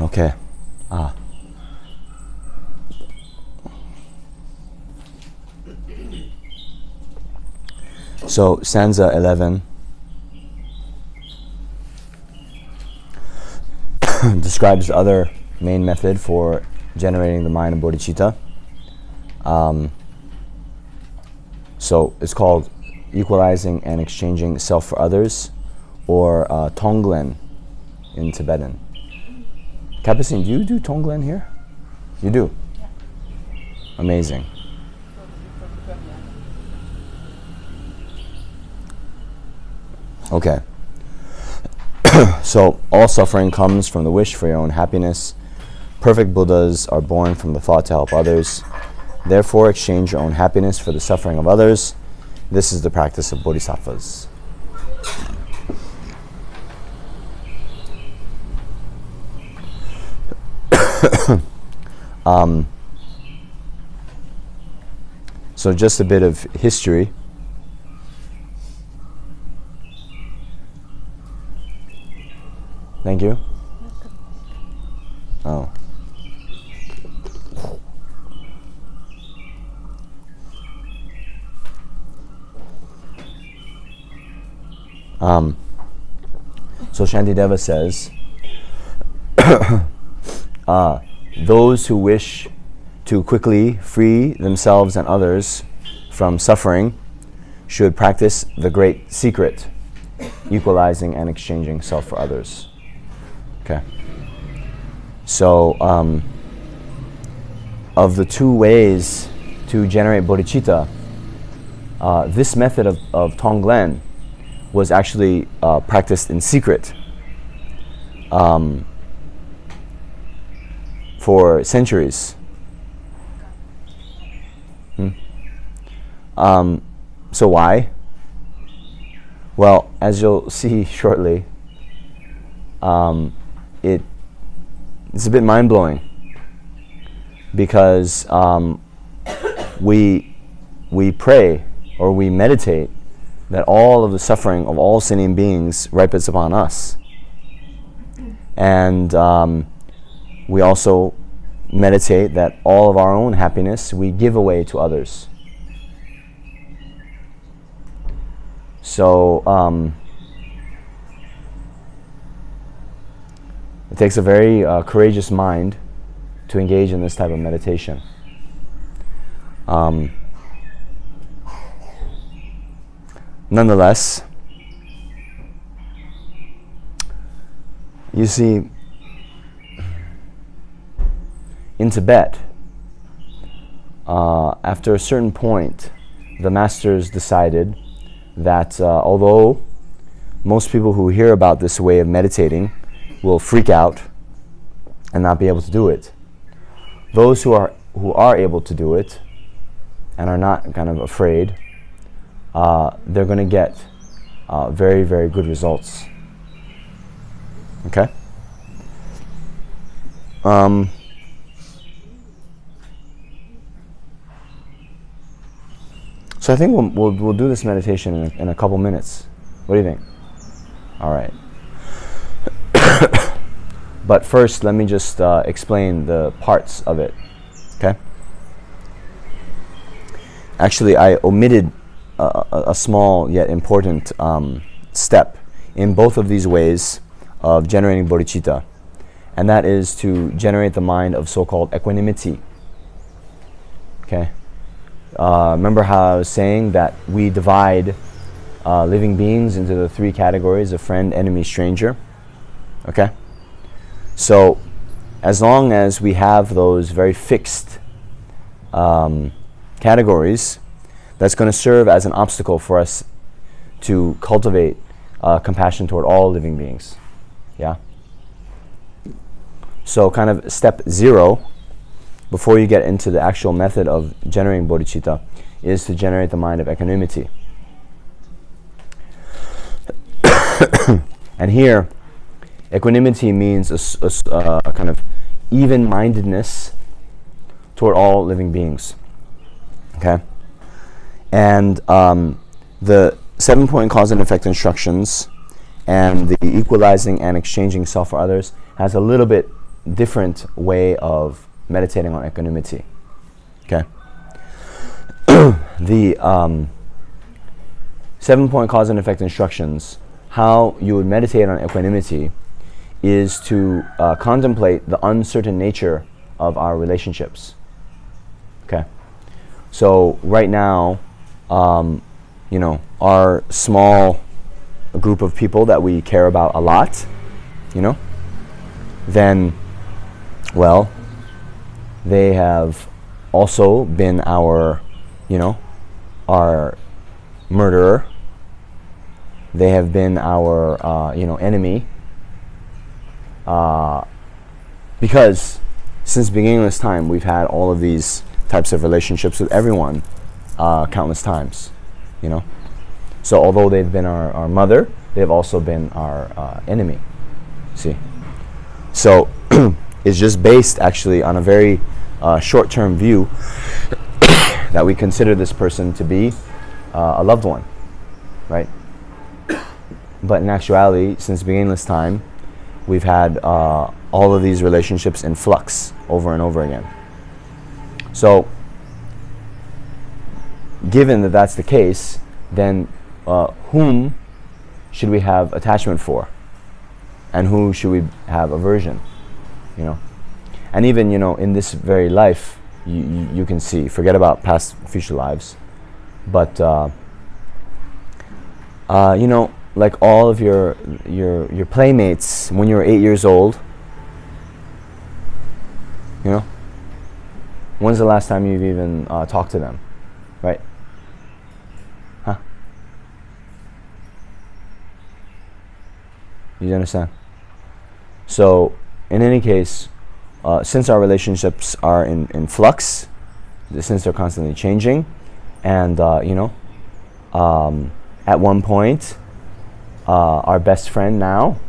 Okay. So stanza 11 describes the other main method for generating the mind of bodhicitta. So it's called equalizing and exchanging self for others, or Tonglen in Tibetan. Capucine, do you do Tonglen here? You do? Yeah. Amazing. Okay. So all suffering comes from the wish for your own happiness. Perfect Buddhas are born from the thought to help others. Therefore, exchange your own happiness for the suffering of others. This is the practice of Bodhisattvas. So just a bit of history. Thank you. Oh. So Shantideva says, those who wish to quickly free themselves and others from suffering should practice the great secret, equalizing and exchanging self for others. Okay. So, of the two ways to generate bodhicitta, this method of Tonglen was actually practiced in secret for centuries. So why? Well, as you'll see shortly, it's a bit mind-blowing, because we pray or we meditate that all of the suffering of all sentient beings ripens upon us. And we also meditate that all of our own happiness we give away to others. So it takes a very courageous mind to engage in this type of meditation. Nonetheless, you see, in Tibet, after a certain point, the masters decided that although most people who hear about this way of meditating will freak out and not be able to do it, those who are able to do it and are not kind of afraid, they're going to get very, very good results. Okay? So I think we'll do this meditation in a couple minutes. What do you think? All right. But first, let me just explain the parts of it. Okay? Actually, I omitted a small yet important step in both of these ways of generating bodhicitta, and that is to generate the mind of so-called equanimity. Okay? Remember how I was saying that we divide living beings into the three categories of friend, enemy, stranger? Okay? So, as long as we have those very fixed categories, that's going to serve as an obstacle for us to cultivate compassion toward all living beings. Yeah? So, kind of step 0, before you get into the actual method of generating bodhicitta, is to generate the mind of equanimity. And here, equanimity means a kind of even-mindedness toward all living beings. Okay? And the 7-point cause and effect instructions and the equalizing and exchanging self for others has a little bit different way of meditating on equanimity. Okay. The 7-point cause and effect instructions, how you would meditate on equanimity, is to contemplate the uncertain nature of our relationships. Okay. So right now, our small group of people that we care about a lot, then, well, they have also been our murderer. They have been our, enemy. Because since beginningless time, we've had all of these types of relationships with everyone, countless times, So although they've been our mother, they've also been our enemy. See? So it's just based actually on a very short-term view that we consider this person to be a loved one, right? But in actuality, since beginningless time, we've had all of these relationships in flux over and over again. So, given that that's the case, then whom should we have attachment for? And who should we have aversion? And even, in this very life, you can see, forget about past, future lives, but, like all of your playmates when you were 8 years old, when's the last time you've even talked to them, right? Huh? You understand? So, in any case, since our relationships are in flux, since they're constantly changing, and at one point, our best friend now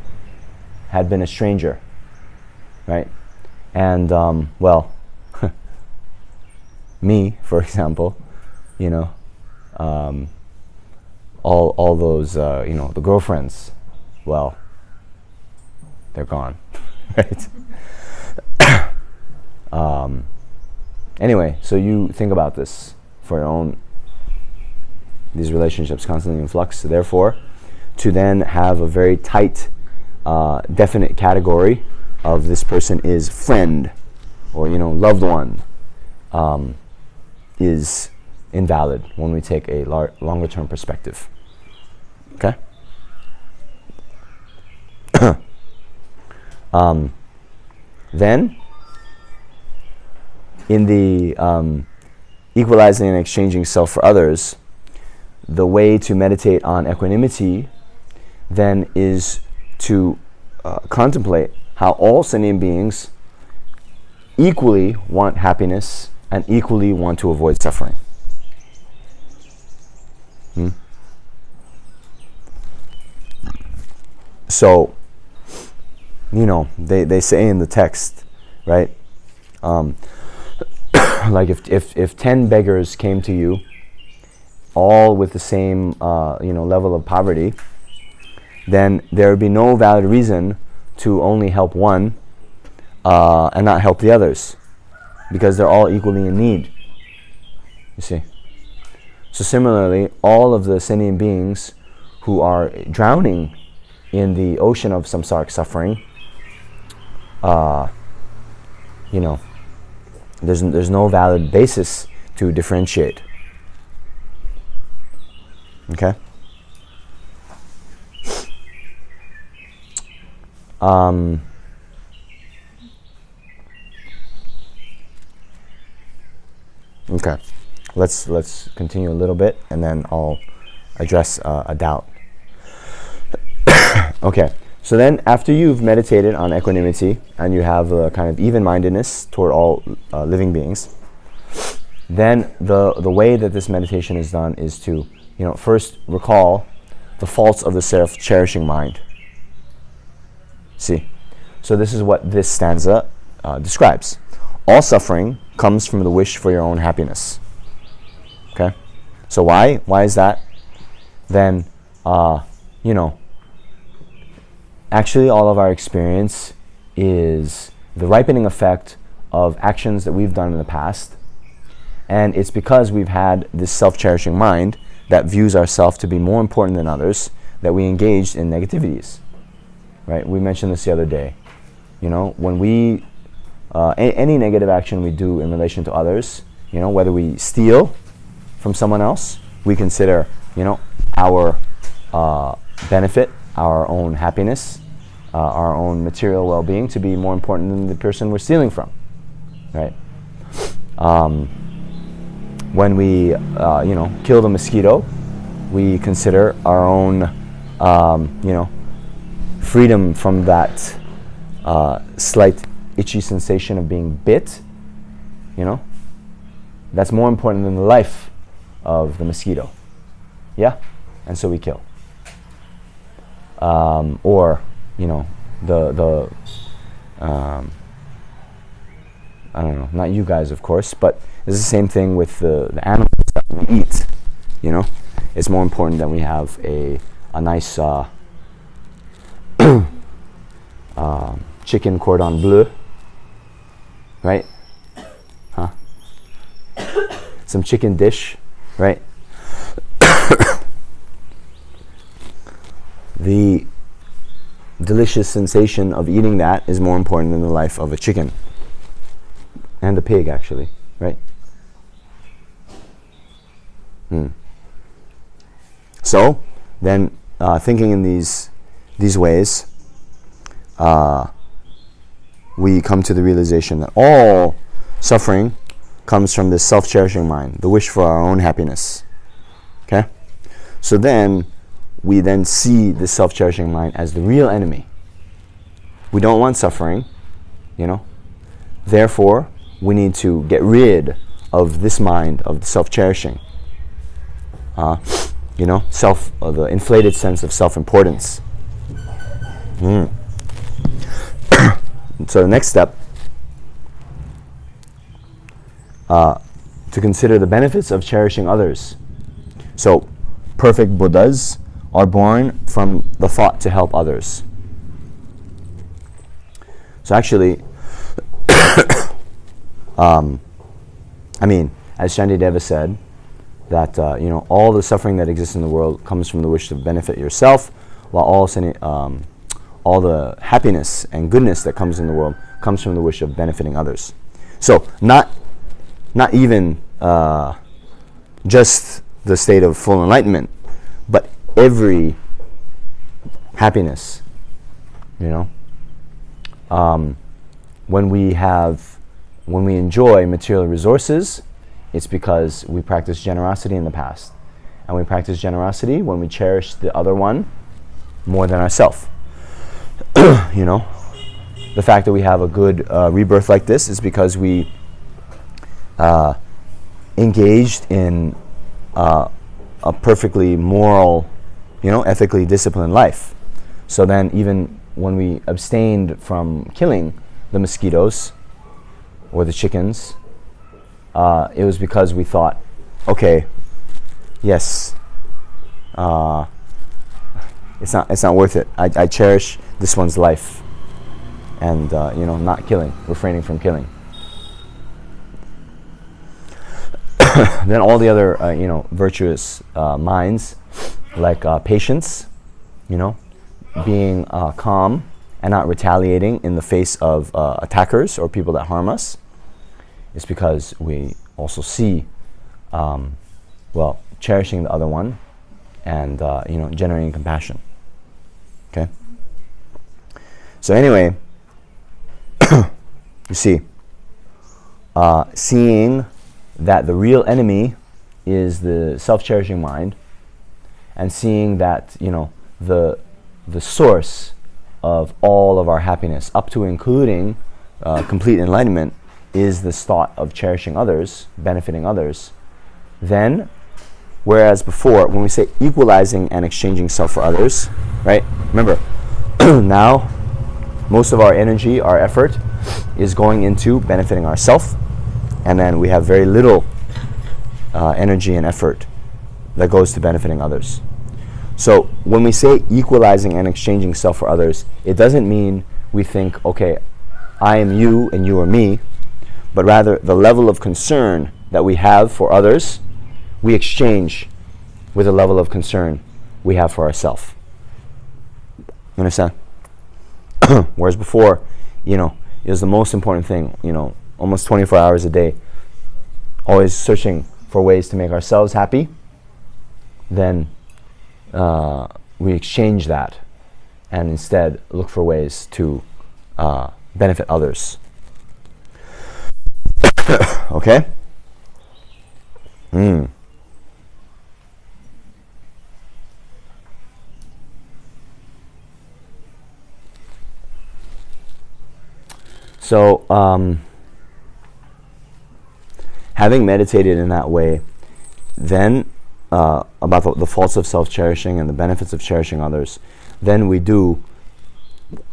had been a stranger, right? And me, for example, all those the girlfriends, well, they're gone, right? Anyway, so you think about this for your own, these relationships constantly in flux. So therefore, to then have a very tight, definite category of this person is friend or loved one, is invalid when we take a longer term perspective. Okay. Then, in the equalizing and exchanging self for others, the way to meditate on equanimity then is to contemplate how all sentient beings equally want happiness and equally want to avoid suffering. So, they say in the text, right? Like if 10 beggars came to you, all with the same level of poverty, then there would be no valid reason to only help one and not help the others, because they're all equally in need. You see? So similarly, all of the sentient beings who are drowning in the ocean of samsaric suffering, there's no valid basis to differentiate. Okay? Okay. Let's continue a little bit, and then I'll address a doubt. Okay. So then, after you've meditated on equanimity and you have a kind of even-mindedness toward all living beings, then the way that this meditation is done is to, first recall the faults of the self-cherishing mind. See? So this is what this stanza describes. All suffering comes from the wish for your own happiness. Okay? So why? Why is that? Then, actually all of our experience is the ripening effect of actions that we've done in the past. And it's because we've had this self-cherishing mind that views ourselves to be more important than others that we engaged in negativities. Right? We mentioned this the other day. You know, when we any negative action we do in relation to others, you know, whether we steal from someone else, we consider, you know, our benefit, our own happiness, our own material well-being to be more important than the person we're stealing from, right? When we, you know, kill the mosquito, we consider our own, you know, freedom from that slight itchy sensation of being bit, you know, that's more important than the life of the mosquito. Yeah? And so we kill. Or, you know, I don't know, not you guys, of course, but it's the same thing with the animals that we eat, you know. It's more important that we have a nice chicken cordon bleu, right? Huh? Some chicken dish, right? The delicious sensation of eating that is more important than the life of a chicken and a pig, actually, right? So then, thinking in these ways, we come to the realization that all suffering comes from this self-cherishing mind, the wish for our own happiness. Okay? So then, we then see this self-cherishing mind as the real enemy. We don't want suffering, you know. Therefore, we need to get rid of this mind of the self-cherishing. You know, the inflated sense of self-importance. So the next step, to consider the benefits of cherishing others. So, perfect Buddhas are born from the thought to help others. So actually, I mean, as Shantideva said, that you know, all the suffering that exists in the world comes from the wish to benefit yourself, while all the happiness and goodness that comes in the world comes from the wish of benefiting others. So not even just the state of full enlightenment, but every happiness, you know. When we enjoy material resources, it's because we practiced generosity in the past. And we practice generosity when we cherish the other one more than ourselves. You know, the fact that we have a good rebirth like this is because we engaged in a perfectly moral, you know, ethically disciplined life. So then even when we abstained from killing the mosquitoes or the chickens, it was because we thought, okay, yes, it's not worth it. I cherish this one's life, and you know, not killing, refraining from killing. Then all the other you know, virtuous minds, like patience, you know, being calm and not retaliating in the face of attackers or people that harm us, is because we also see, well, cherishing the other one and you know, generating compassion. Okay. So anyway, you see, seeing that the real enemy is the self-cherishing mind, and seeing that, you know, the source of all of our happiness, up to including complete enlightenment, is this thought of cherishing others, benefiting others, then, whereas before, when we say equalizing and exchanging self for others, right? Remember, now, most of our energy, our effort, is going into benefiting ourselves, and then we have very little energy and effort that goes to benefiting others. So when we say equalizing and exchanging self for others, it doesn't mean we think, okay, I am you and you are me, but rather the level of concern that we have for others, we exchange with the level of concern we have for ourselves. You understand? Whereas before, it was the most important thing, almost 24 hours a day, always searching for ways to make ourselves happy. Then we exchange that and instead look for ways to benefit others. Okay? So, having meditated in that way, then about the faults of self-cherishing and the benefits of cherishing others, then we do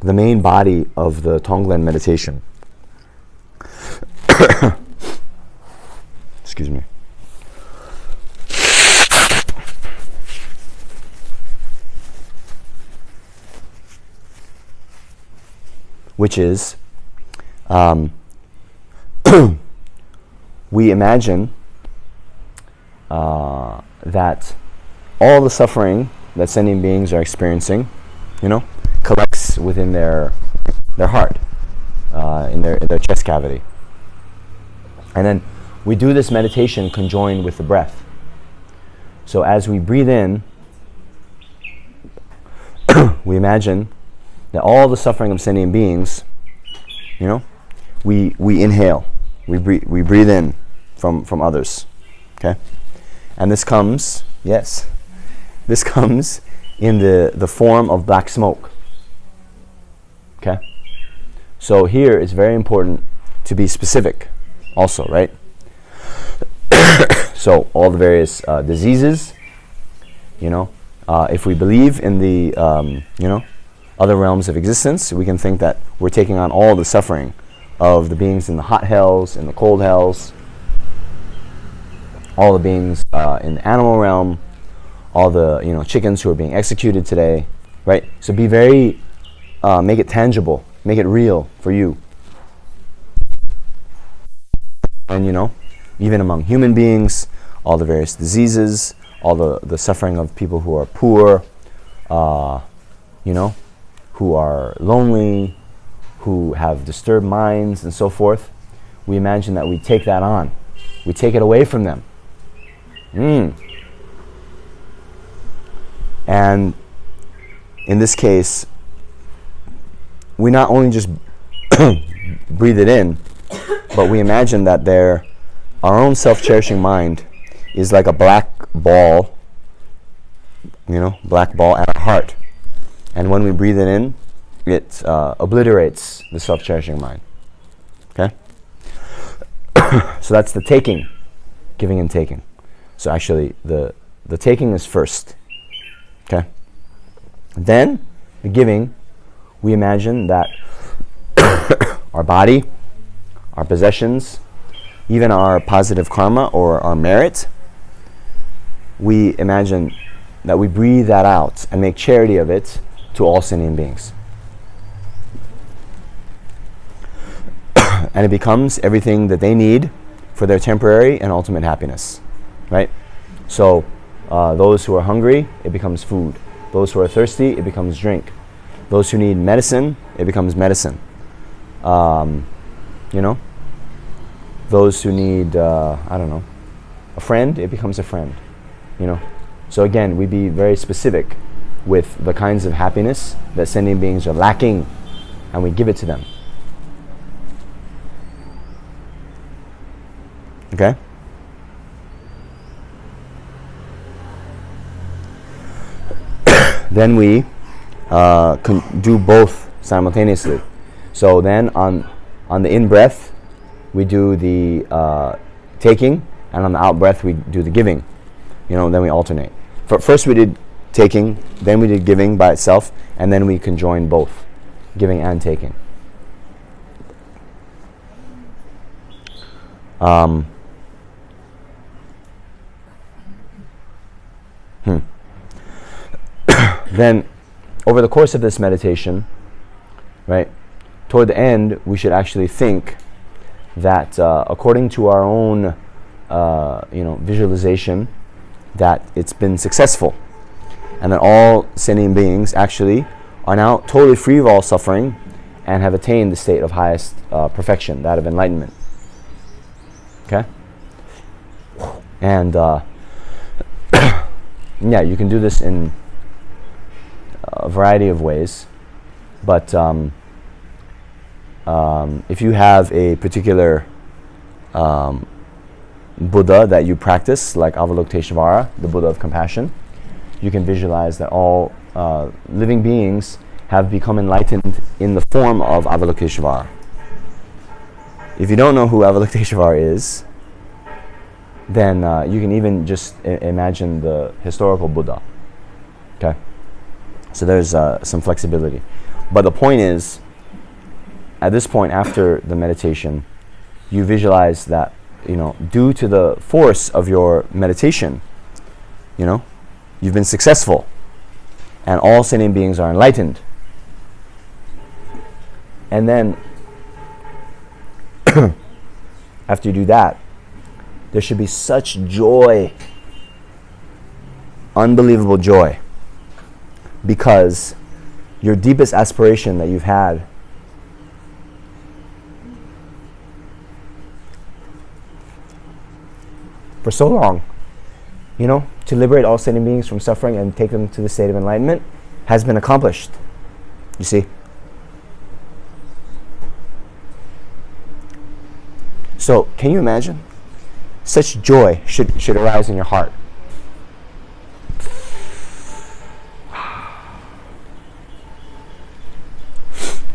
the main body of the Tonglen meditation. Excuse me. Which is, we imagine that all the suffering that sentient beings are experiencing, collects within their heart, in their chest cavity. And then we do this meditation conjoined with the breath. So as we breathe in, we imagine that all the suffering of sentient beings, we inhale, we breathe in from others. Okay? And this comes in the form of black smoke. Okay? So here it's very important to be specific also, right? So all the various diseases, if we believe in the, other realms of existence, we can think that we're taking on all the suffering of the beings in the hot hells, in the cold hells, all the beings in the animal realm, all the chickens who are being executed today, right? So be very, make it tangible, make it real for you. And even among human beings, all the various diseases, all the suffering of people who are poor, who are lonely, who have disturbed minds and so forth, we imagine that we take that on. We take it away from them. And in this case, we not only just breathe it in, but we imagine that our own self-cherishing mind is like a black ball, black ball and a heart. And when we breathe it in, it obliterates the self-cherishing mind. Okay? So that's the taking, giving and taking. So actually, the taking is first. Okay? Then, the giving, we imagine that our body, our possessions, even our positive karma or our merit, we imagine that we breathe that out and make charity of it to all sentient beings. And it becomes everything that they need for their temporary and ultimate happiness. Right? So, those who are hungry, it becomes food. Those who are thirsty, it becomes drink. Those who need medicine, it becomes medicine. Those who need, a friend, it becomes a friend. So again, we be very specific with the kinds of happiness that sentient beings are lacking, and we give it to them. Okay? Then we do both simultaneously. So then on the in-breath, we do the taking, and on the out-breath, we do the giving. Then we alternate. First we did taking, then we did giving by itself, and then we conjoin both, giving and taking. Then, over the course of this meditation, right, toward the end, we should actually think that according to our own visualization, that it's been successful, and that all sentient beings actually are now totally free of all suffering and have attained the state of highest perfection, that of enlightenment. Okay? And yeah, you can do this in a variety of ways, but if you have a particular Buddha that you practice, like Avalokiteshvara, the Buddha of compassion, you can visualize that all living beings have become enlightened in the form of Avalokiteshvara. If you don't know who Avalokiteshvara is, then you can even just imagine the historical Buddha. Okay? So there's some flexibility. But the point is, at this point after the meditation, you visualize that, due to the force of your meditation, you've been successful, and all sentient beings are enlightened. And then, after you do that, there should be such joy, unbelievable joy, because your deepest aspiration that you've had for so long, to liberate all sentient beings from suffering and take them to the state of enlightenment, has been accomplished. You see? So, can you imagine? Such joy should arise in your heart.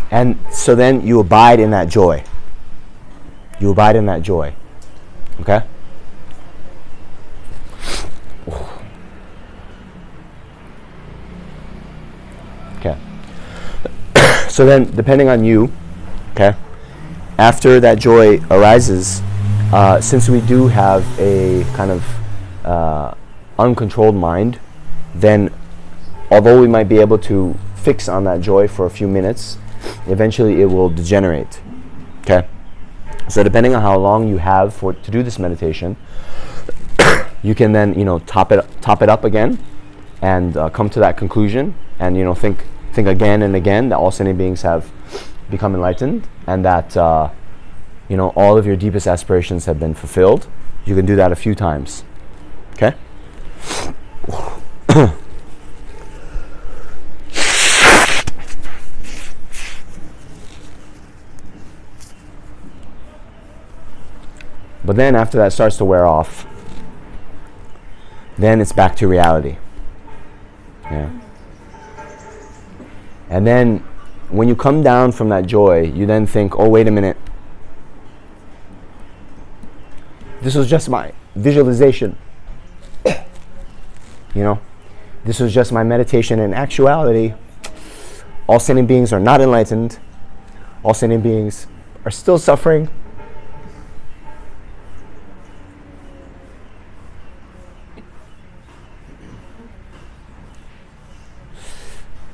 And so then you abide in that joy. You abide in that joy. Okay? Okay. So then, depending on you, okay, after that joy arises, since we do have a kind of uncontrolled mind, then although we might be able to fix on that joy for a few minutes, eventually it will degenerate. Okay? So depending on how long you have to do this meditation, you can then top it up again, and come to that conclusion, and think again and again that all sentient beings have become enlightened, and that all of your deepest aspirations have been fulfilled. You can do that a few times. Okay? But then after that starts to wear off, then it's back to reality. Yeah. And then when you come down from that joy, you then think, oh, wait a minute. This was just my visualization. This was just my meditation. In actuality, all sentient beings are not enlightened. All sentient beings are still suffering.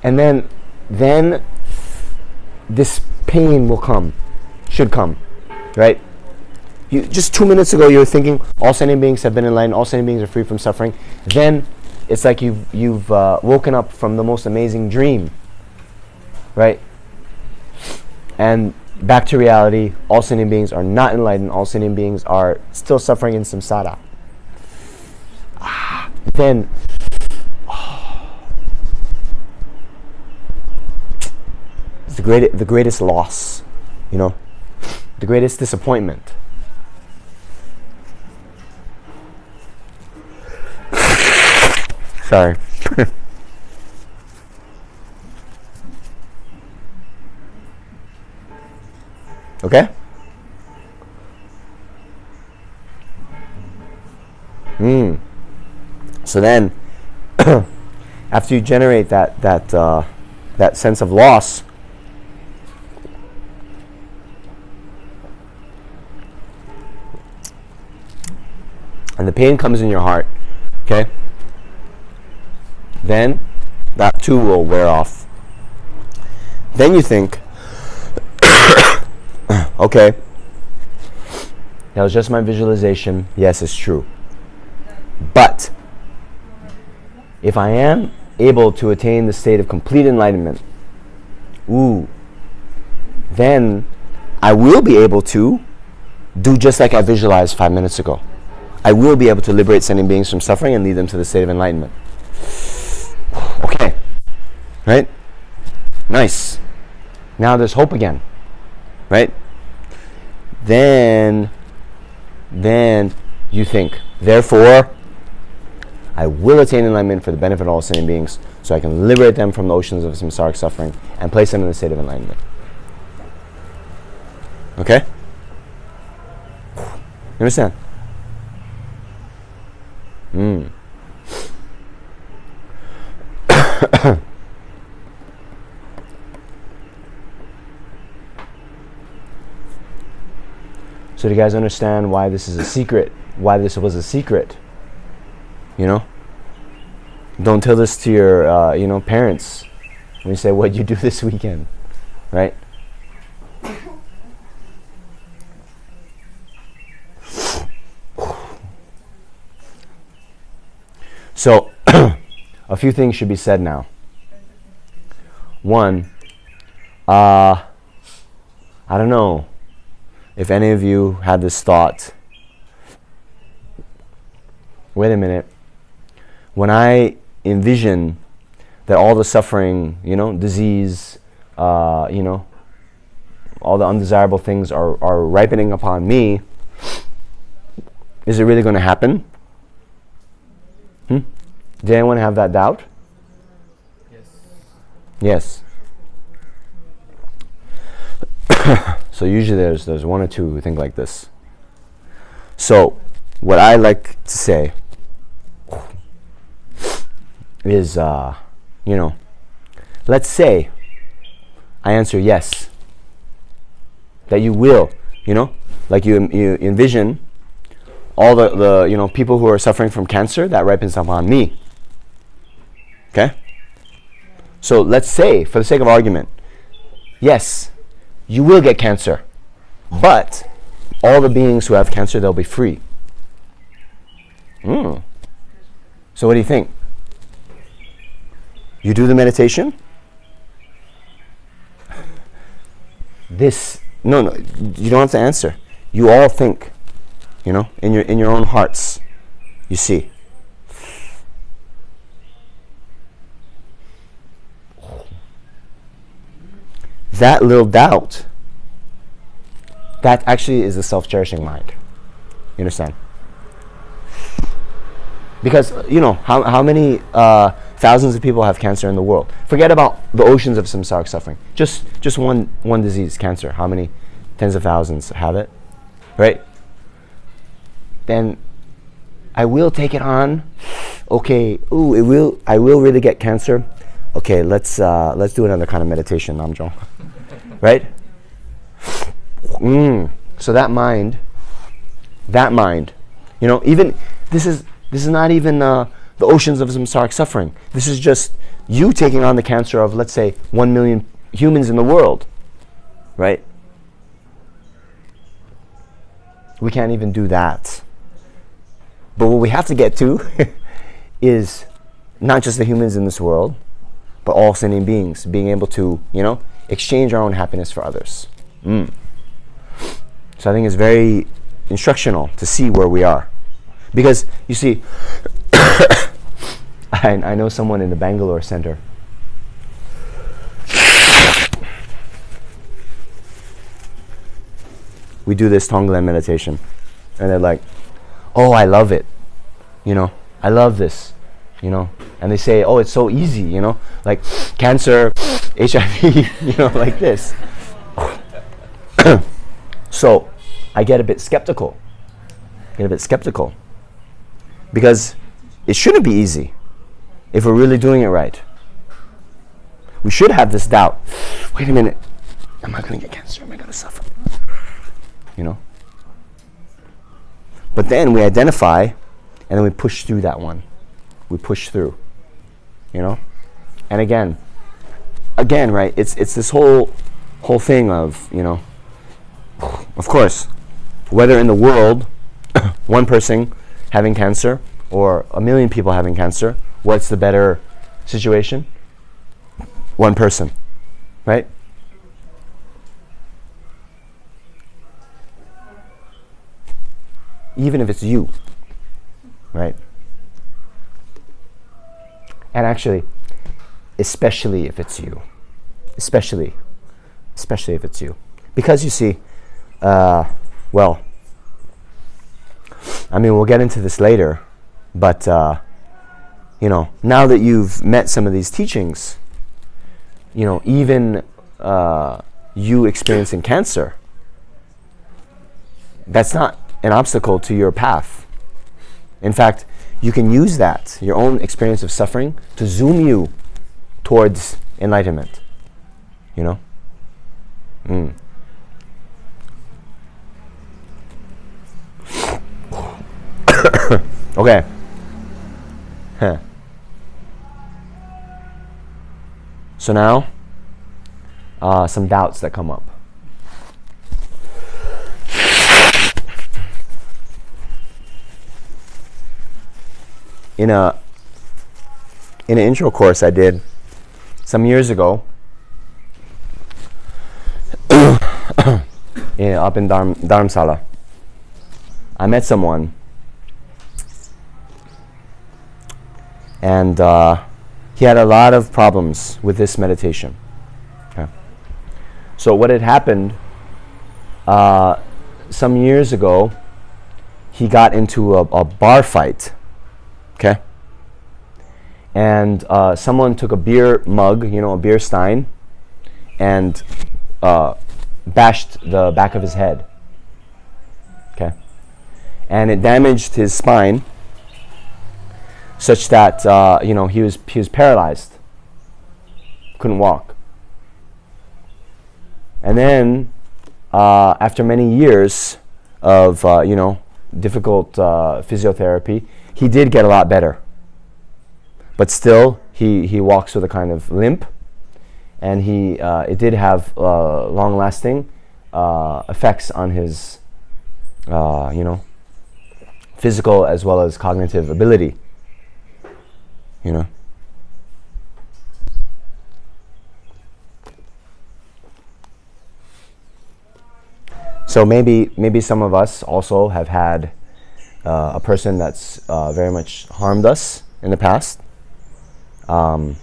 And then this pain should come, right? Just 2 minutes ago you were thinking all sentient beings have been enlightened, all sentient beings are free from suffering. Then it's like you've woken up from the most amazing dream, right? And back to reality, all sentient beings are not enlightened, all sentient beings are still suffering in samsara. Then it's the greatest loss, the greatest disappointment. Sorry. Okay? So then, after you generate that sense of loss, and the pain comes in your heart, okay? Then that too will wear off. Then you think, Okay, that was just my visualization. Yes, it's true. But if I am able to attain the state of complete enlightenment, then I will be able to do just like I visualized 5 minutes ago. I will be able to liberate sentient beings from suffering and lead them to the state of enlightenment. Okay, right? Nice. Now there's hope again, right? Then you think, therefore, I will attain enlightenment for the benefit of all sentient beings, so I can liberate them from the oceans of samsaric suffering and place them in the state of enlightenment. Okay? You understand? So do you guys understand why this is a secret? Why this was a secret? You know? Don't tell this to your parents when you say, what'd you do this weekend? Right? So, a few things should be said now. One, I don't know if any of you had this thought. Wait a minute. When I envision that all the suffering, disease, all the undesirable things are ripening upon me, is it really going to happen? Did anyone have that doubt? Yes. So usually there's one or two who think like this. So what I like to say is, let's say I answer yes, that you will, like you envision all the people who are suffering from cancer, that ripens upon me. Okay? So let's say, for the sake of argument, yes, you will get cancer, but all the beings who have cancer, they'll be free. So what do you think? You do the meditation? No, you don't have to answer. You all think, in your own hearts, you see. That little doubt, that actually is the self-cherishing mind. You understand? Because, how many thousands of people have cancer in the world? Forget about the oceans of samsaric suffering. Just one disease, cancer. How many tens of thousands have it? Right? Then I will take it on. Okay, I will really get cancer. Okay, let's do another kind of meditation, Namjong. Right? So that mind, even this is not even the oceans of samsaric suffering. This is just you taking on the cancer of, let's say, 1 million humans in the world, right? We can't even do that. But what we have to get to is not just the humans in this world, but all sentient beings, being able to, exchange our own happiness for others. So I think it's very instructional to see where we are. Because, you see, I know someone in the Bangalore center. We do this Tonglen meditation. And they're like, oh, I love it. I love this. And they say, oh, it's so easy, like cancer, HIV, like this. So I get a bit skeptical. Because it shouldn't be easy if we're really doing it right. We should have this doubt. Wait a minute. Am I going to get cancer? Am I going to suffer? But then we identify, and then we push through that one. We push through. And again, right? It's this whole thing of, of course, whether in the world, one person having cancer or a million people having cancer, what's the better situation? One person, right? Even if it's you, right? And actually, especially if it's you. Especially if it's you. Because you see, well, I mean, we'll get into this later, but, now that you've met some of these teachings, even you experiencing cancer, that's not an obstacle to your path. In fact, you can use that, your own experience of suffering, to zoom you towards enlightenment. Okay. So now, some doubts that come up. In an intro course I did some years ago, up in Dharamsala, I met someone, and he had a lot of problems with this meditation. Okay. So what had happened some years ago, he got into a bar fight. Okay, and someone took a beer mug, a beer stein, and bashed the back of his head. Okay, and it damaged his spine, such that he was paralyzed, couldn't walk. And then after many years of difficult physiotherapy, he did get a lot better, but still he walks with a kind of limp, and it did have long-lasting effects on his physical as well as cognitive ability. So maybe some of us also have had a person that's very much harmed us in the past. And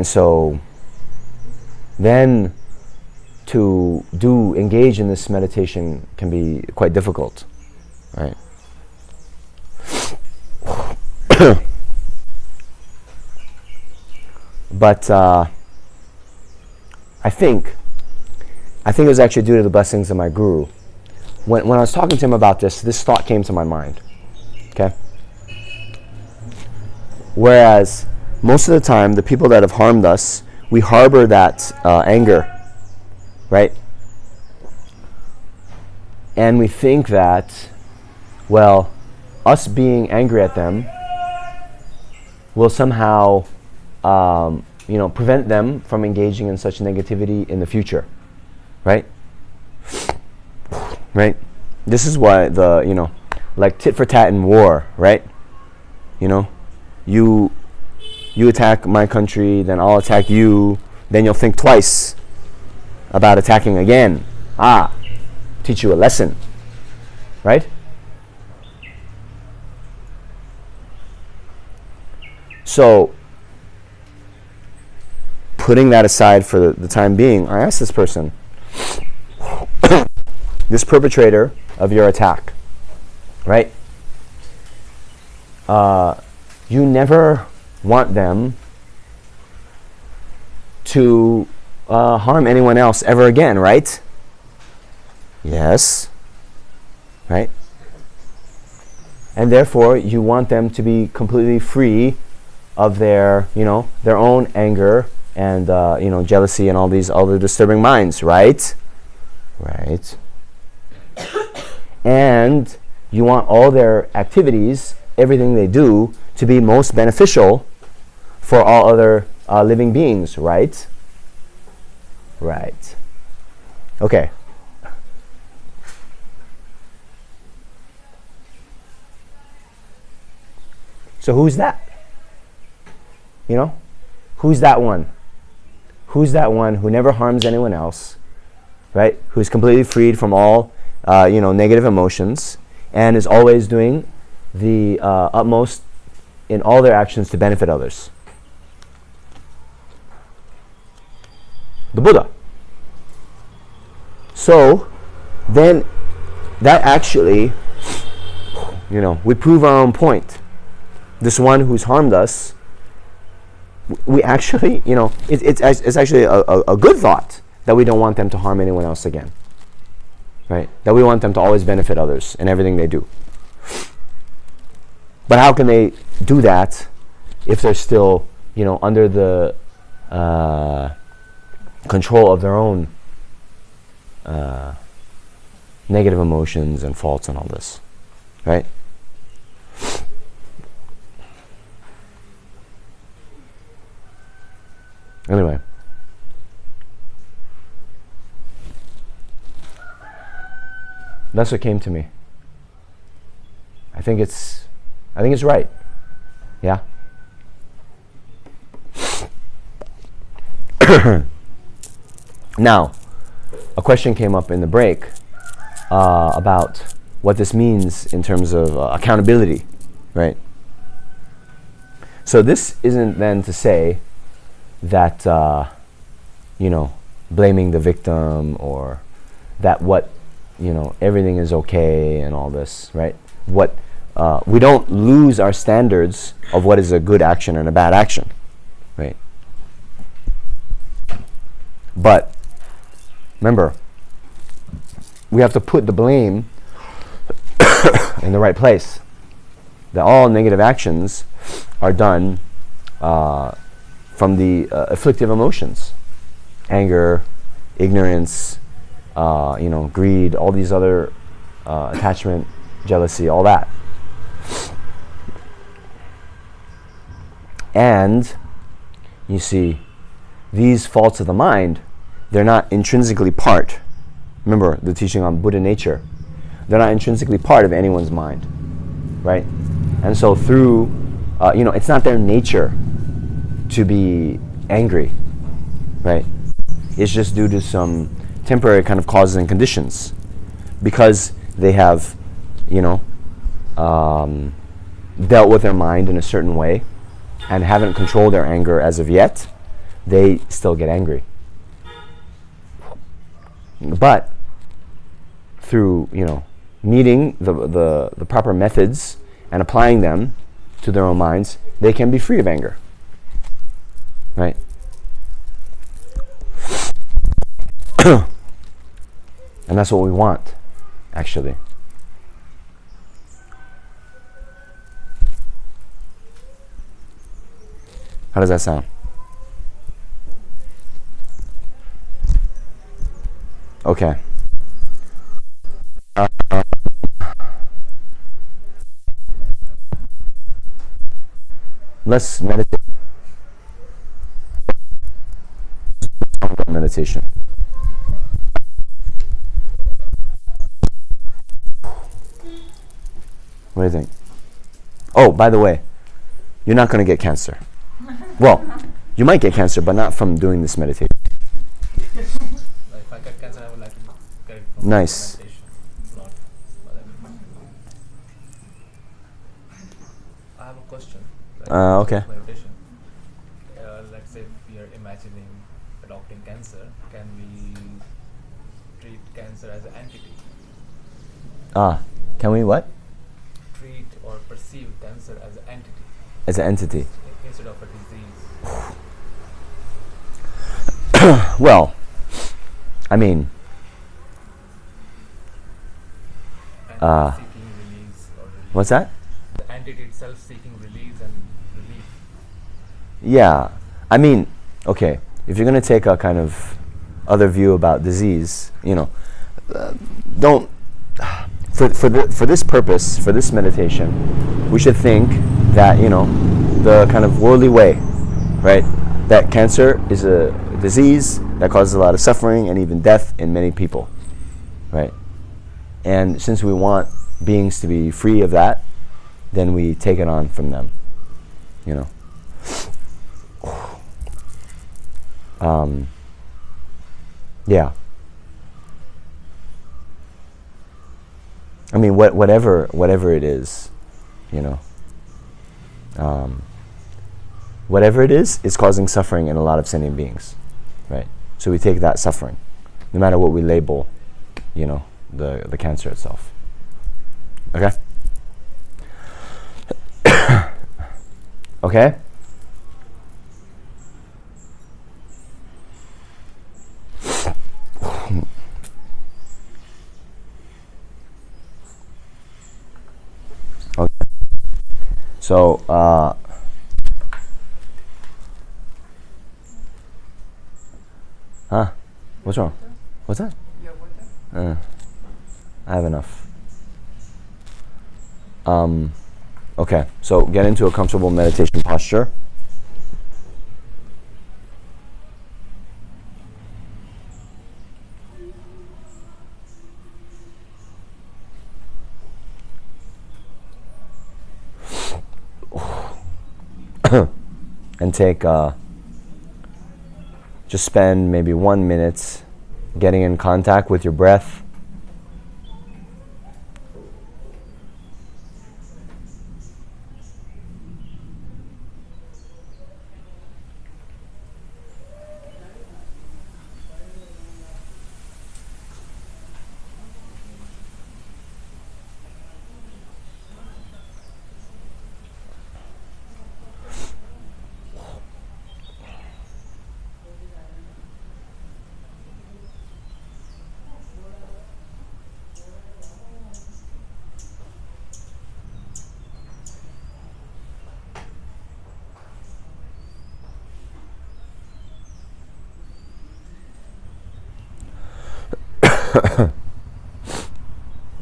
so then to engage in this meditation can be quite difficult, right? But I think it was actually due to the blessings of my guru. When I was talking to him about this thought came to my mind. Okay? Whereas most of the time, the people that have harmed us, we harbor that anger, right? And we think that, well, us being angry at them will somehow, prevent them from engaging in such negativity in the future, right? Right? This is why like tit for tat in war, right? You attack my country, then I'll attack you, then you'll think twice about attacking again. Teach you a lesson, right? So, putting that aside for the time being, I asked this person, this perpetrator of your attack, right? You never want them to harm anyone else ever again, right? Yes. Right? And therefore, you want them to be completely free of their own anger and, jealousy and all the disturbing minds, right? Right. And you want all their activities, everything they do, to be most beneficial for all other living beings, right? Right. Okay. So who's that? You know? Who's that one? Who's that one who never harms anyone else, right? Who's completely freed from all, negative emotions, and is always doing the utmost in all their actions to benefit others? The Buddha. So then that actually, we prove our own point. This one who's harmed us, we actually, it's actually a good thought that we don't want them to harm anyone else again, right? That we want them to always benefit others in everything they do. But how can they do that if they're still, under the control of their own negative emotions and faults and all this, right? Anyway, that's what came to me. I think it's right. Yeah. Now, a question came up in the break about what this means in terms of accountability, right? So this isn't then to say that, blaming the victim, or that everything is okay and all this, right? We don't lose our standards of what is a good action and a bad action, right? But remember, we have to put the blame in the right place. That all negative actions are done from the afflictive emotions, anger, ignorance, greed, all these other attachment, jealousy, all that. And you see, these faults of the mind, they're not intrinsically part. Remember the teaching on Buddha nature. They're not intrinsically part of anyone's mind, right? And so through, it's not their nature to be angry, right? It's just due to some temporary kind of causes and conditions. Because they have, dealt with their mind in a certain way and haven't controlled their anger as of yet, they still get angry. But through, meeting the proper methods and applying them to their own minds, they can be free of anger. Right? And that's what we want, actually. How does that sound? Okay. Let's meditate. Meditation. What do you think? Oh, by the way, you're not going to get cancer. Well, you might get cancer, but not from doing this meditation. If I get cancer, I would like to get it from nice. meditation. I have a question. Okay. Meditation. Let's say we are imagining adopting cancer. Can we treat cancer as an entity? Can we what? Treat or perceive cancer as an entity. As an entity. Instead of a disease. Well, I mean, seeking release or relief. What's that? The entity itself seeking release and relief. Yeah, I mean, okay, if you're going to take a kind of other view about disease, don't, for this purpose, for this meditation, we should think that, the kind of worldly way, right? That cancer is a disease that causes a lot of suffering and even death in many people, right? And since we want beings to be free of that, then we take it on from them, you know. Yeah. I mean, whatever it is, you know. Whatever it is causing suffering in a lot of sentient beings, right? So we take that suffering, no matter what we label, you know, the cancer itself. Okay? Okay? Okay. So, huh? What's wrong? What's that? I have enough. Okay, so get into a comfortable meditation posture. And take, just spend maybe 1 minute getting in contact with your breath.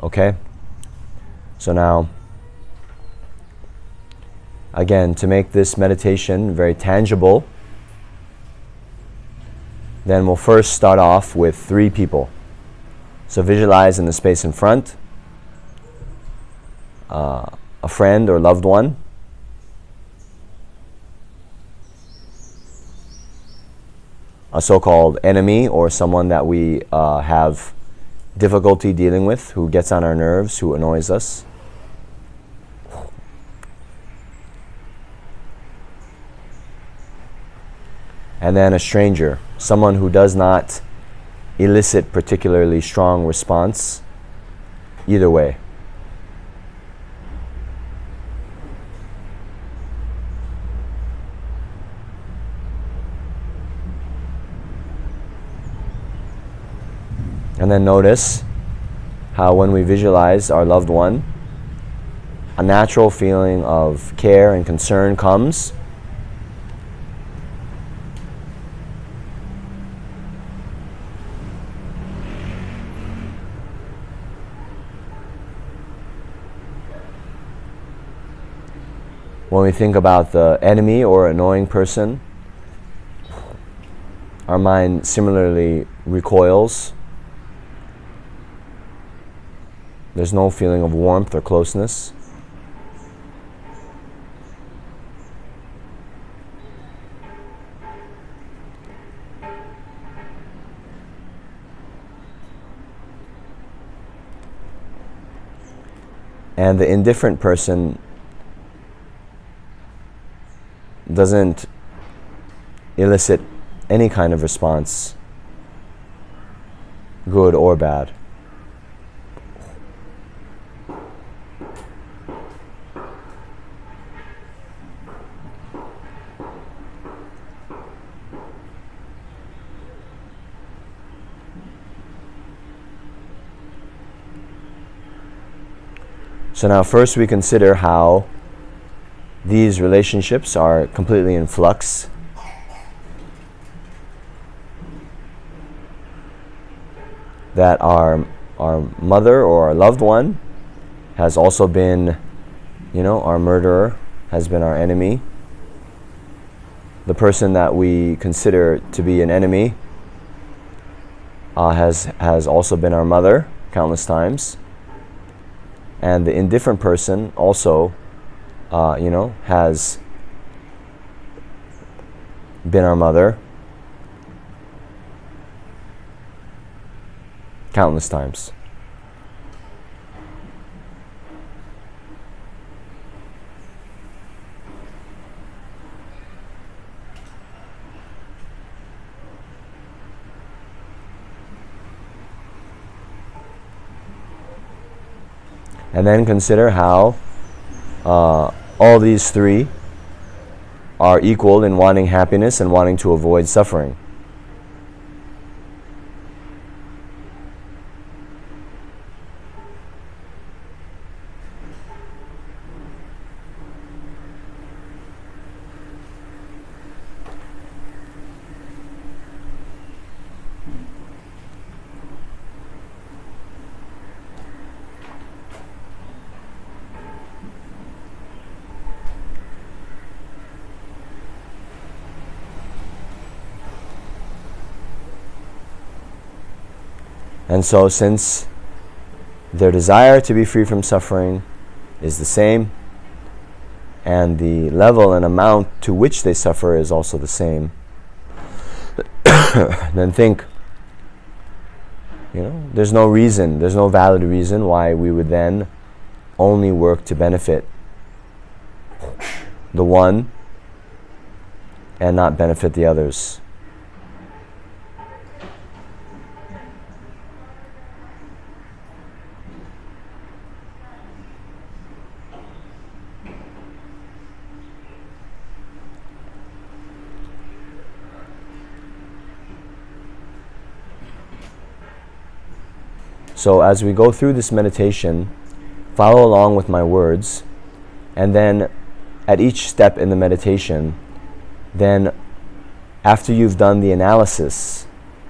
Okay, so now, again, to make this meditation very tangible, then we'll first start off with 3 people. So visualize in the space in front a friend or loved one, a so-called enemy or someone that we have difficulty dealing with, who gets on our nerves, who annoys us. And then a stranger, someone who does not elicit particularly strong response either way. And then notice how when we visualize our loved one, a natural feeling of care and concern comes. When we think about the enemy or annoying person, our mind similarly recoils. There's no feeling of warmth or closeness. And the indifferent person doesn't elicit any kind of response, good or bad. So now first we consider how these relationships are completely in flux. That our mother or our loved one has also been, our murderer, has been our enemy. The person that we consider to be an enemy has also been our mother countless times. And the indifferent person also, has been our mother countless times. And then consider how all these three are equal in wanting happiness and wanting to avoid suffering. And so, since their desire to be free from suffering is the same, and the level and amount to which they suffer is also the same, then think, there's no valid reason why we would then only work to benefit the one and not benefit the others. So as we go through this meditation, follow along with my words, and then at each step in the meditation, then after you've done the analysis,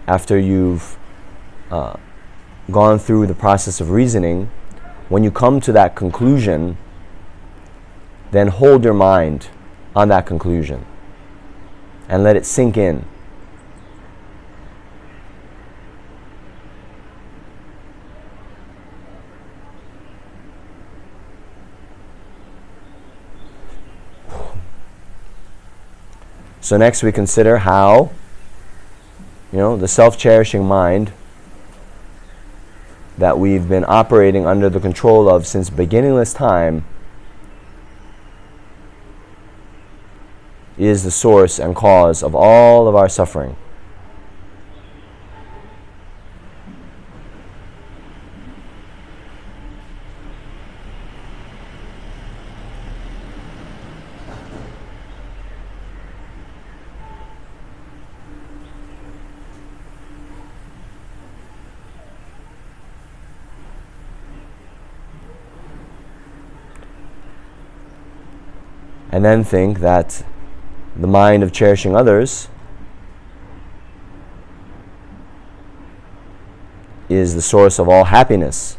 after you've gone through the process of reasoning, when you come to that conclusion, then hold your mind on that conclusion and let it sink in. So next we consider how, the self-cherishing mind that we've been operating under the control of since beginningless time is the source and cause of all of our suffering. And then think that the mind of cherishing others is the source of all happiness.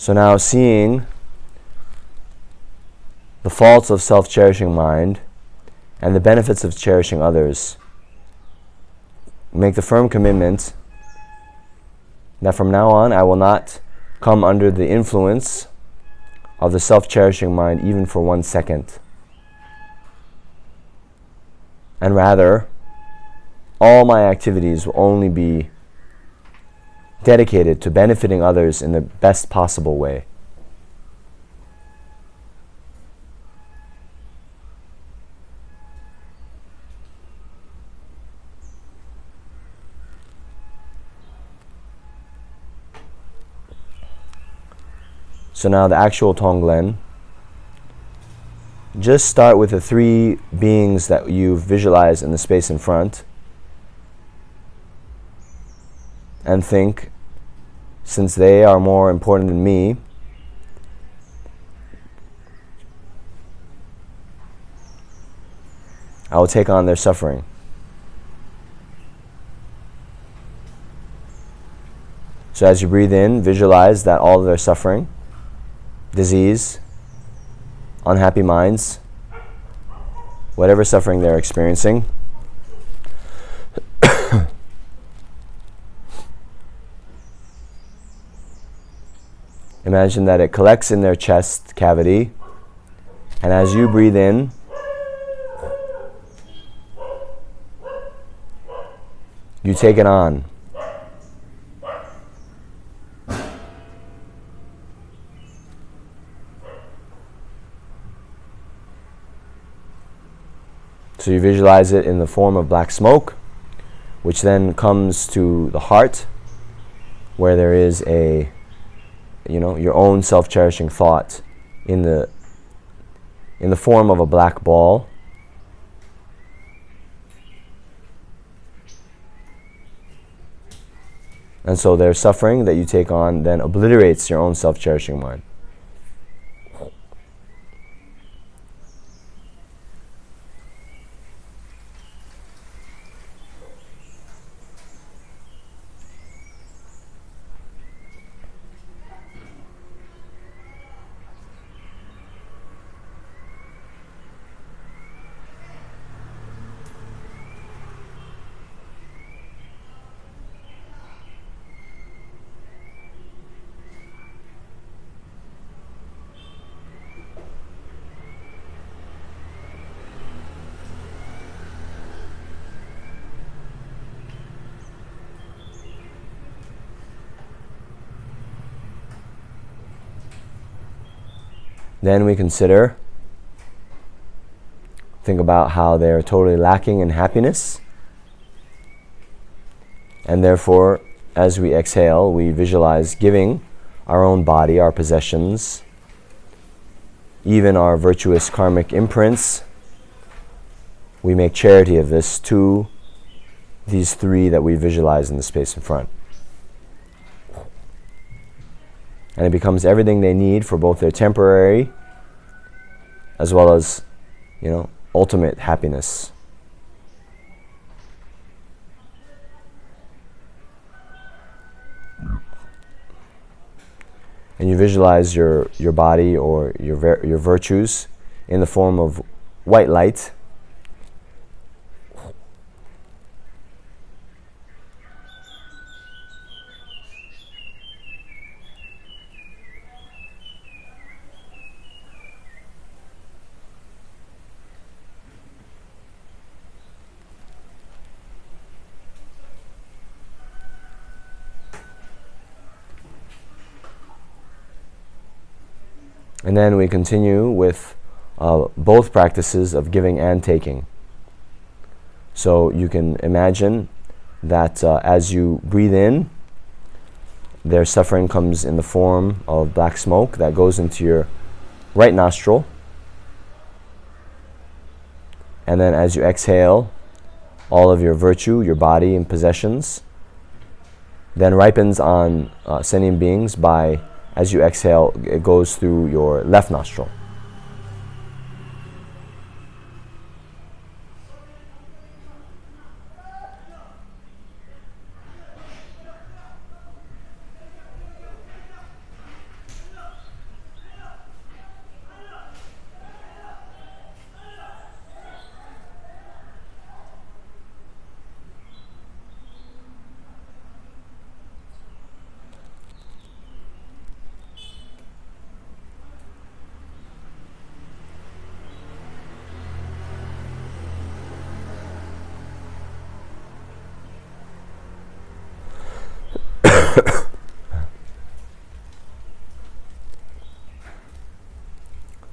So now, seeing the faults of self-cherishing mind and the benefits of cherishing others, make the firm commitment that from now on I will not come under the influence of the self-cherishing mind even for 1 second. And rather, all my activities will only be dedicated to benefiting others in the best possible way. So now the actual Tonglen. Just start with the 3 beings that you've visualized in the space in front. and think, since they are more important than me, I will take on their suffering. So as you breathe in, visualize that all of their suffering, disease, unhappy minds, whatever suffering they're experiencing, imagine that it collects in their chest cavity, and as you breathe in, you take it on. So you visualize it in the form of black smoke, which then comes to the heart, where there is a, your own self-cherishing thought in the form of a black ball. And so their suffering that you take on then obliterates your own self-cherishing mind. Then we think about how they're totally lacking in happiness. And therefore, as we exhale, we visualize giving our own body, our possessions, even our virtuous karmic imprints. We make charity of this to these three that we visualize in the space in front. And it becomes everything they need for both their temporary as well as, ultimate happiness. And you visualize your body or your virtues in the form of white light. And then we continue with both practices of giving and taking. So you can imagine that as you breathe in, their suffering comes in the form of black smoke that goes into your right nostril. And then as you exhale, all of your virtue, your body and possessions, then ripens on sentient beings by, as you exhale, it goes through your left nostril.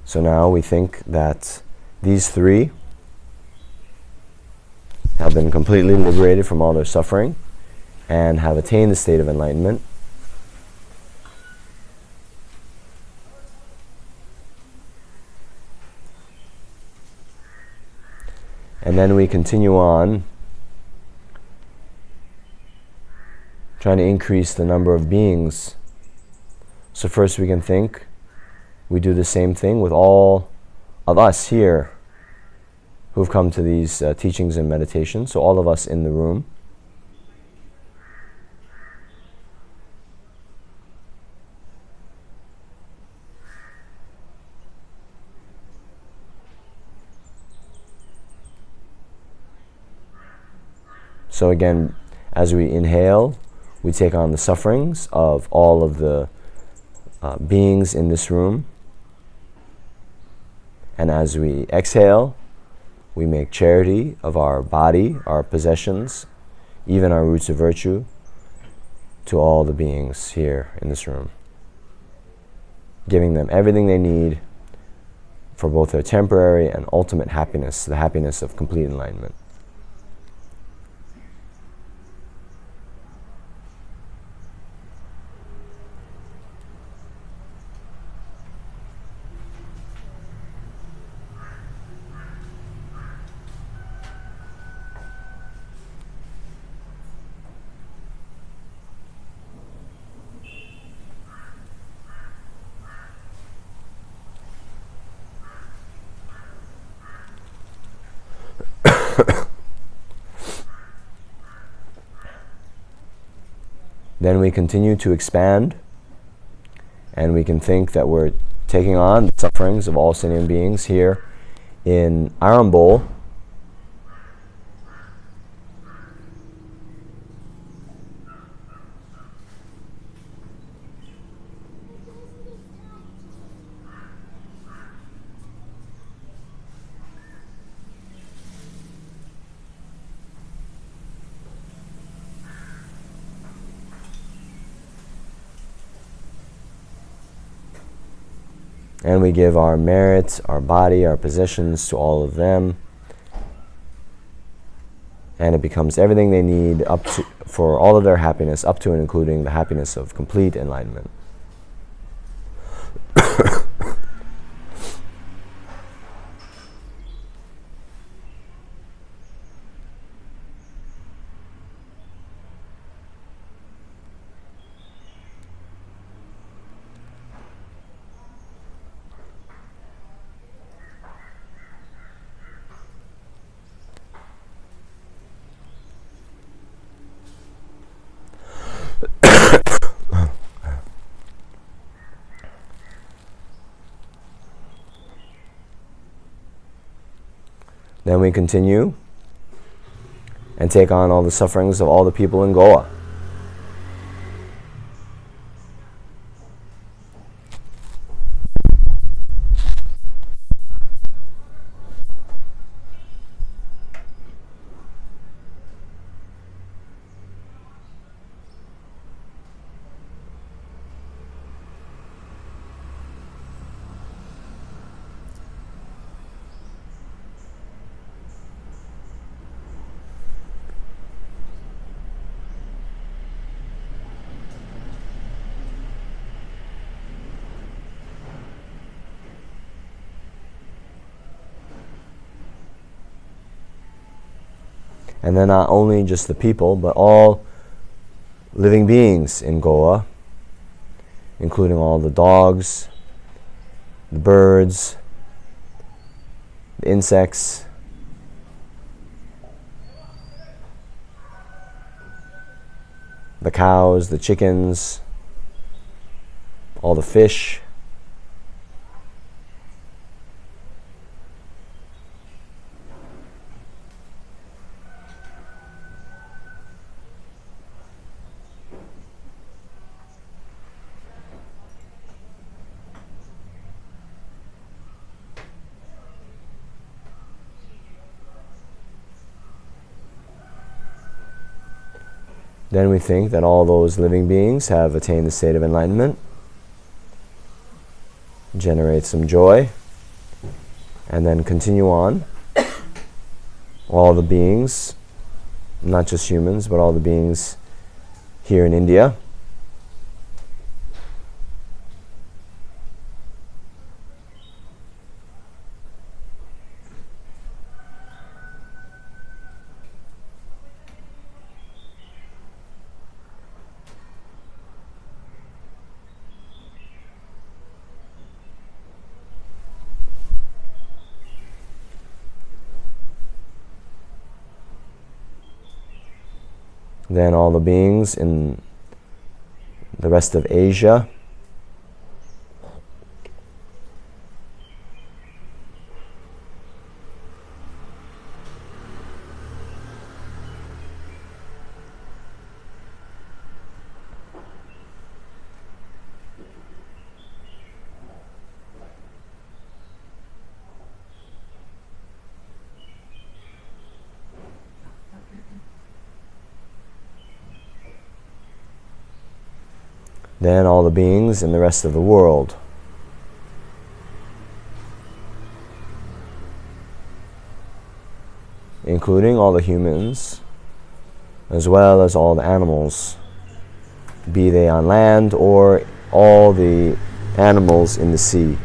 So now we think that these three have been completely liberated from all their suffering and have attained the state of enlightenment. And then we continue on trying to increase the number of beings. So first we can think, we do the same thing with all of us here who've come to these teachings and meditations, so all of us in the room. So again, as we inhale, we take on the sufferings of all of the beings in this room. And as we exhale, we make charity of our body, our possessions, even our roots of virtue, to all the beings here in this room, giving them everything they need for both their temporary and ultimate happiness, the happiness of complete enlightenment. Then we continue to expand, and we can think that we're taking on the sufferings of all sentient beings here in Arambol. And we give our merits, our body, our possessions to all of them. And it becomes everything they need for all of their happiness, up to and including the happiness of complete enlightenment. Then we continue and take on all the sufferings of all the people in Goa. And then not only just the people, but all living beings in Goa, including all the dogs, the birds, the insects, the cows, the chickens, all the fish. Then we think that all those living beings have attained the state of enlightenment, generate some joy, and then continue on. All the beings, not just humans, but all the beings here in India, then all the beings in the rest of Asia, then all the beings in the rest of the world, including all the humans, as well as all the animals, be they on land or all the animals in the sea.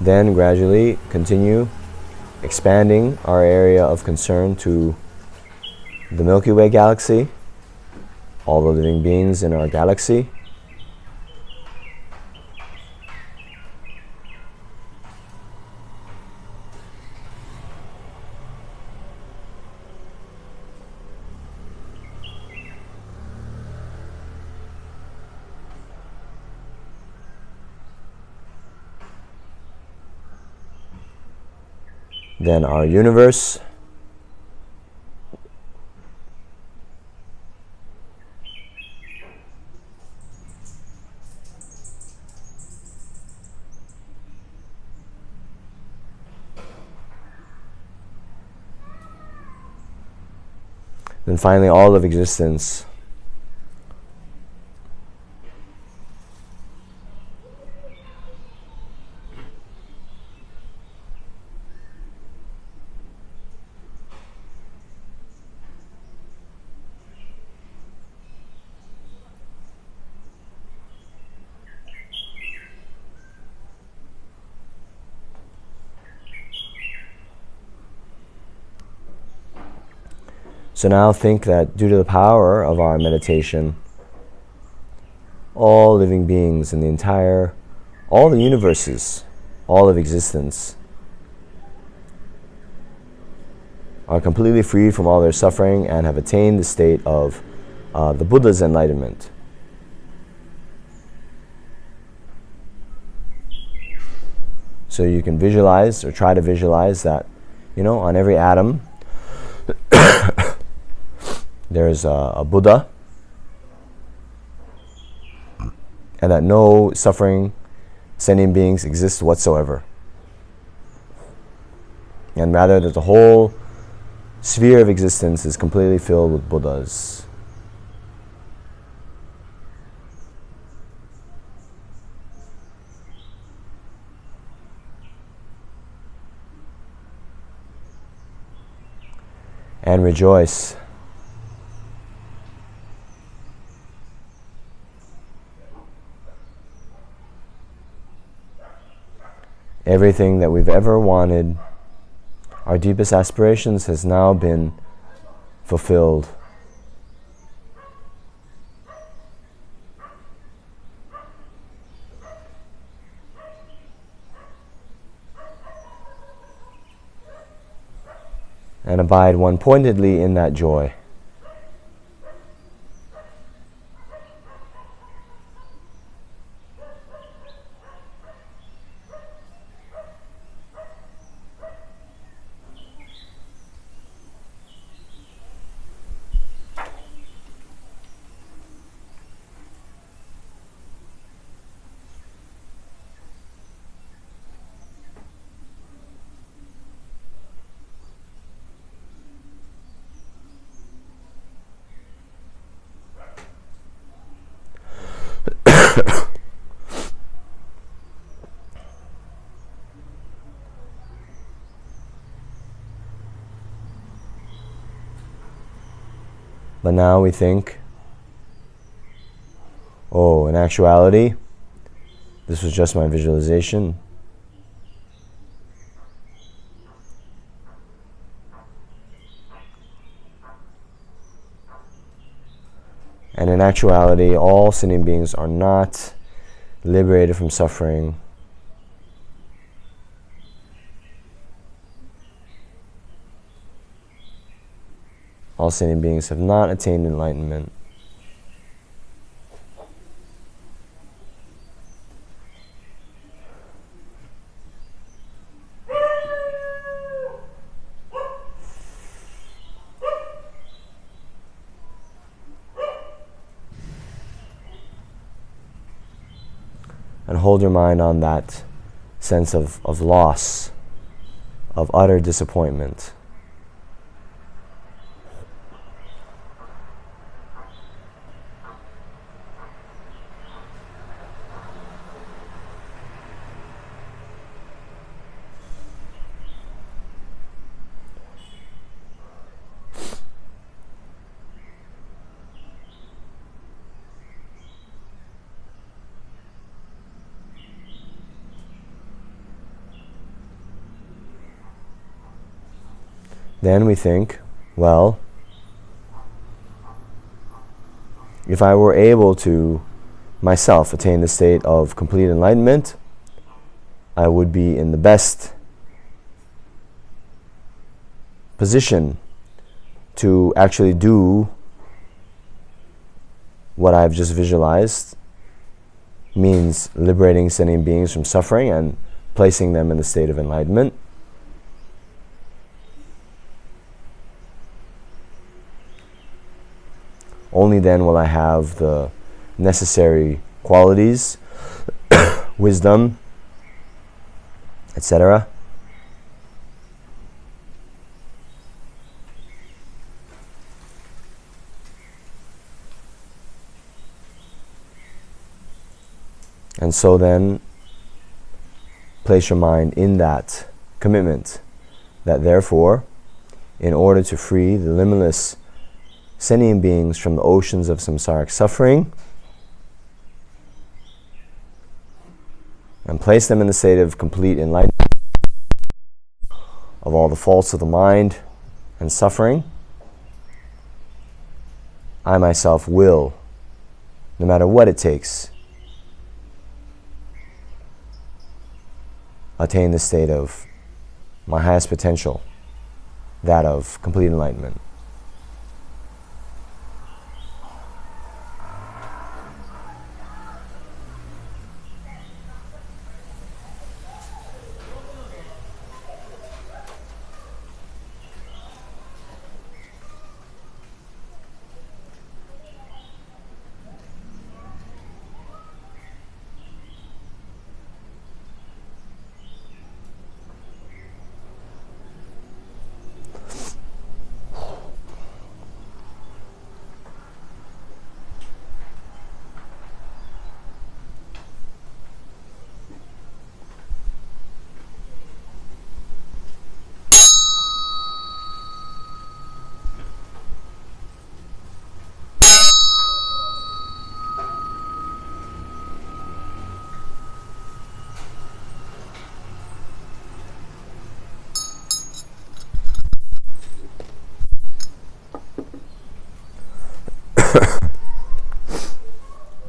Then gradually continue expanding our area of concern to the Milky Way galaxy, all the living beings in our galaxy, then our universe, then finally all of existence. So now think that due to the power of our meditation, all living beings in all the universes, all of existence, are completely freed from all their suffering and have attained the state of the Buddha's enlightenment. So you can visualize or try to visualize that, on every atom there's a Buddha, and that no suffering sentient beings exist whatsoever. And rather that the whole sphere of existence is completely filled with Buddhas. And rejoice. Everything that we've ever wanted, our deepest aspirations, has now been fulfilled. And abide one-pointedly in that joy. But now we think, oh, in actuality, this was just my visualization. And in actuality, all sentient beings are not liberated from suffering. All sentient beings have not attained enlightenment. And hold your mind on that sense of loss, of utter disappointment. Then we think, well, if I were able to myself attain the state of complete enlightenment, I would be in the best position to actually do what I've just visualized, means liberating sentient beings from suffering and placing them in the state of enlightenment. Only then will I have the necessary qualities, wisdom, etc. And so then, place your mind in that commitment, that therefore, in order to free the limitless sentient beings from the oceans of samsaric suffering and place them in the state of complete enlightenment of all the faults of the mind and suffering, I myself will, no matter what it takes, attain the state of my highest potential, that of complete enlightenment.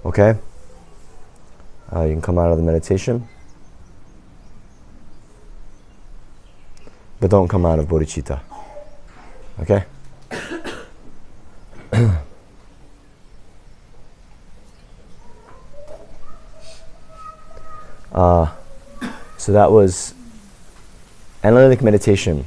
Okay? You can come out of the meditation, but don't come out of bodhicitta. Okay? So that was analytic meditation